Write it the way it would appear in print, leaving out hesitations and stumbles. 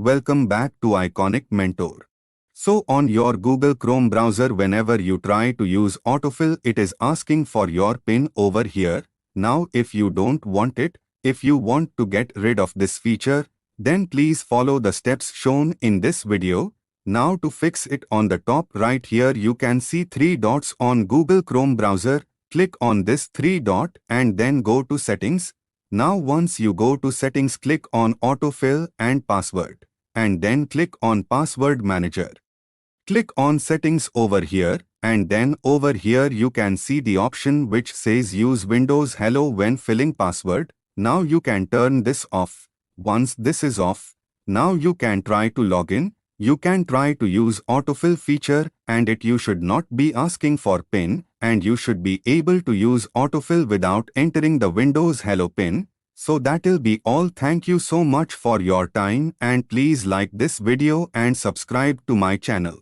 welcome back to Iconic Mentor. So on your Google Chrome browser, whenever you try to use Autofill, it is asking for your PIN over here. Now if you don't want it, if you want to get rid of this feature, then please follow the steps shown in this video. Now to fix it, on the top right here you can see 3 dots on Google Chrome browser. Click on this 3 dot and then go to settings. Now once you go to settings, click on autofill and password, and then click on password manager. Click on settings over here, and then over here you can see the option which says use Windows Hello when filling password. Now you can turn this off. Once this is off, now you can try to log in. You can try to use autofill feature, and you should not be asking for PIN, and you should be able to use autofill without entering the Windows Hello PIN. So that'll be all. Thank you so much for your time, and please like this video and subscribe to my channel.